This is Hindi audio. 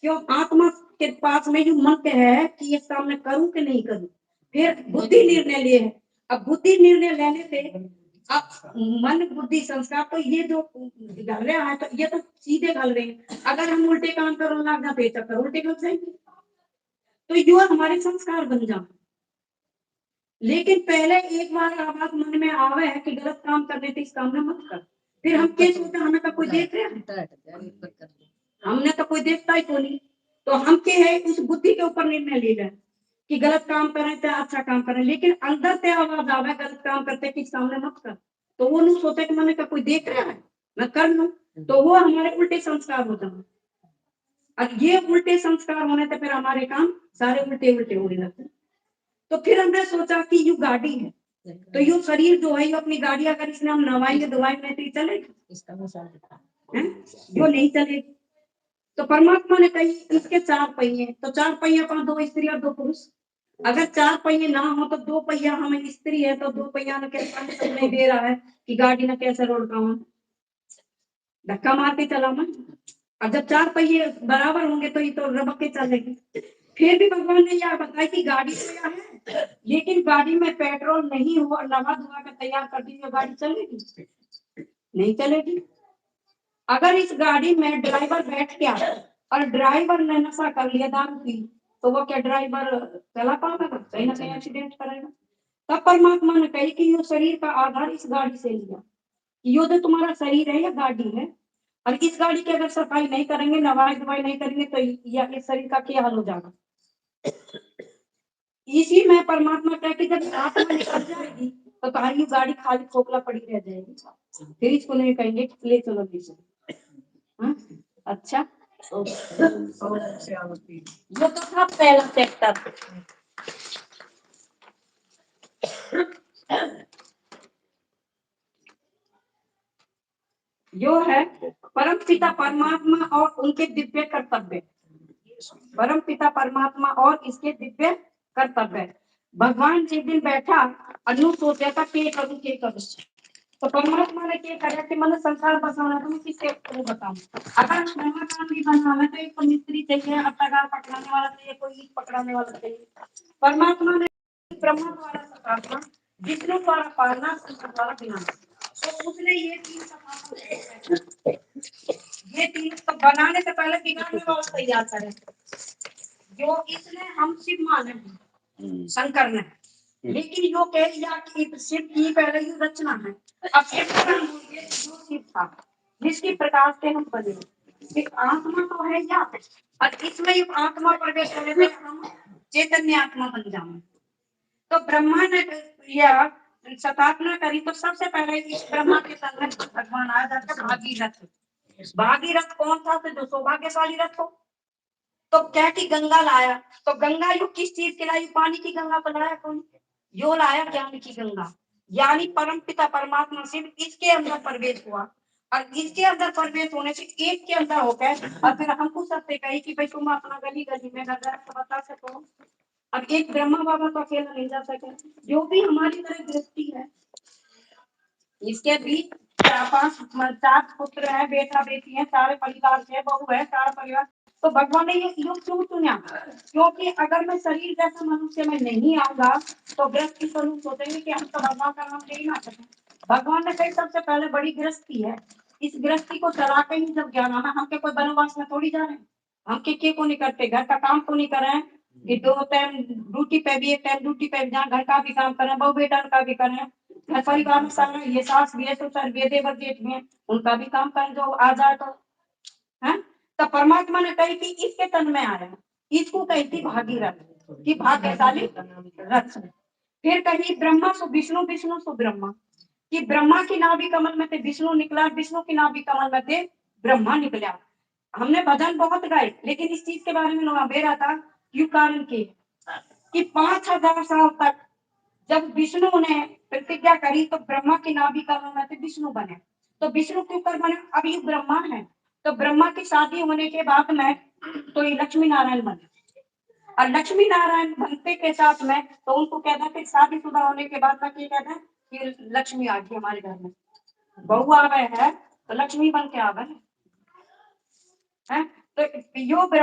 क्यों आत्मा के पास में जो मन है कि ये काम मैं करूं कि नहीं करूं, फिर बुद्धि निर्णय लिए है। अब बुद्धि निर्णय लेने से अब मन बुद्धि संस्कार तो ये जो गल रहा है तो ये तो सीधे गल रहे हैं। अगर हम उल्टे काम करो लगना तो चक्कर उल्टे कर जाएंगे, तो यो हमारे संस्कार बन जाए। लेकिन पहले एक बार आवाज मन में आवे है कि गलत काम करने थे इस काम में मत कर, फिर हम क्या सोचते हमें तो कोई देख रहा है, हमने तो कोई देखता ही तो नहीं, तो हम क्या है उस बुद्धि के ऊपर निर्णय ले लें कि गलत काम करें तो अच्छा काम करें, लेकिन अंदर से आवाज आवे गलत काम करते कि सामने मत कर, तो वो नहीं सोचे कि मैंने का कोई देख रहा है मैं कर लूं, तो वो हमारे उल्टे संस्कार होता है। और ये उल्टे संस्कार होने से फिर हमारे काम सारे उल्टे उल्टे होने लगते। तो फिर हमने सोचा कि यू गाड़ी है, तो यू शरीर जो है यू अपनी गाड़ी अगर इसने हम नवाएंगे धोवाएंगे तो ये चलेगा, जो नहीं चलेगी। तो परमात्मा ने कही इसके चार पहिए, तो चार पहिए पर दो स्त्री और दो पुरुष। अगर चार पहिए ना हो तो दो पहिया हमें स्त्री है तो दो पहिया ने कैसे नहीं दे रहा है कि गाड़ी ने कैसे रोड पाऊं, धक्का मार के चला मैं। और जब चार पहिए बराबर होंगे तो ये तो रबक के चलेगी। फिर भी भगवान ने यह बताया कि गाड़ी तो यह है, लेकिन गाड़ी में पेट्रोल नहीं हुआ नवा धुआ कर तैयार कर दी गाड़ी चलेगी नहीं चलेगी। अगर इस गाड़ी में ड्राइवर बैठ गया और ड्राइवर ने नशा कर लिया दारू पी, तो वो क्या ड्राइवर चला पाएगा, कहीं ना कहीं एक्सीडेंट करेगा। तब परमात्मा ने कही कि ये शरीर का आधार इस गाड़ी से लिया, ये जो तुम्हारा शरीर है या गाड़ी है, और इस गाड़ी की अगर सफाई नहीं करेंगे नवाई दवाई नहीं करेंगे तो या इस शरीर का क्या हाल हो जाएगा। इसी में परमात्मा कह के जब आत्मा निकल जाएगी तो तुम्हारी गाड़ी खाली खोखला पड़ी रह जाएगी, फिर इसको नहीं कहेंगे ले चलो नीचे। अच्छा ये तो था पहला चैप्टर। जो है परम पिता परमात्मा और उनके दिव्य कर्तव्य, परम पिता परमात्मा और इसके दिव्य कर्तव्य। भगवान जिस दिन बैठा अनु सोचा था के करूं के करूं, तो परमात्मा ने क्या करा कि मैंने संसार बसाना तो मैं किससे बताऊं। अगर मैं काम भी बनाना तो एक मिस्त्री चाहिए, अट्टागार पकड़ाने वाला चाहिए, कोई ईंट पकड़ाने वाला चाहिए। परमात्मा ने ब्रह्मा द्वारा स्थापना, विष्णु द्वारा पालना, शंकर द्वारा विनाश, तो उसने ये तीन तो बनाने से पहले बिगाड़ने वाला तैयार करे, जो इसने हम शिव माने शंकर ने, लेकिन यो कह दिया कि शिव की पहले ही रचना है। अब शिव का नाम बोलिए जो शिव था जिसकी प्रकाश से हम बने, एक आत्मा तो है या, और इसमें एक आत्मा प्रवेश करने से हम चैतन्य आत्मा बन जाए। तो ब्रह्मा ने यह स्थापना करी, तो सबसे पहले इस ब्रह्मा के संग भगवान आया जाता भागीरथ। भागीरथ कौन था, तो जो सौभाग्यशाली रथ हो, तो क्या की गंगा लाया, तो गंगा यु किस चीज के लाई, पानी की गंगा को लाया कौन, यो लाया ज्ञान की गंगा, यानी परम पिता परमात्मा शिव इसके अंदर प्रवेश हुआ, और इसके अंदर प्रवेश होने से एक के अंदर होकर और फिर हमको सबसे कही कि भाई तुम अपना गली गली में नजर बता सको। अब एक ब्रह्मा बाबा तो अकेला नहीं जा सके, जो भी हमारी तरह दृष्टि है, इसके भी चार पुत्र है, बेटा बेटी है, सारे परिवार से बहू है, सारा परिवार। तो भगवान ने ये युग क्यों चुना, क्योंकि अगर मैं शरीर जैसा मनुष्य में नहीं आऊंगा तो गृहस्थी स्वरूप सोचेंगे कि हम तो भगवान का नाम ले ही ना सके। भगवान ने कही सबसे पहले बड़ी गृहस्थी है, इस गृहस्थी को चला के ही जब ज्ञान आना, हम के कोई वनवास में थोड़ी जा रहे हैं, हम के को नहीं करते, घर का काम तो नहीं कर रहे हैं कि 2 टाइम ड्यूटी पे भी 1 टाइम ड्यूटी पे जहाँ घर का भी काम करें, बहू बेटा का भी करें, घर परिवार में सारा ये सास भी है, ससुर भी है, देवर जेठ भी है, उनका भी काम करें जो आ जाए तो है। तो परमात्मा ने कही कि इसके तन में आया, इसको कही थी भागीरथ की भाग्यशाली रथ। फिर कही ब्रह्मा सो विष्णु, विष्णु सो ब्रह्मा, कि ब्रह्मा की नाभि कमल में थे विष्णु निकला, विष्णु की नाभि कमल में थे ब्रह्मा निकला। हमने भजन बहुत गाए, लेकिन इस चीज के बारे में बेरा था क्यों कारण के कि 5000 साल तक जब विष्णु ने प्रतिज्ञा करी तो ब्रह्मा की नाभि कमल में थे विष्णु बने, तो विष्णु क्यों कर बने, अब ये ब्रह्मा है, तो ब्रह्मा की शादी होने के बाद में तो ये लक्ष्मी नारायण बने, और लक्ष्मी नारायण बनते के साथ में तो उनको कहना कि शादीशुदा होने के बाद में क्या कहना है कि लक्ष्मी आ गई हमारे घर में, बहू आ गए है तो लक्ष्मी बन के आ गए है। तो यो ब्रह्मा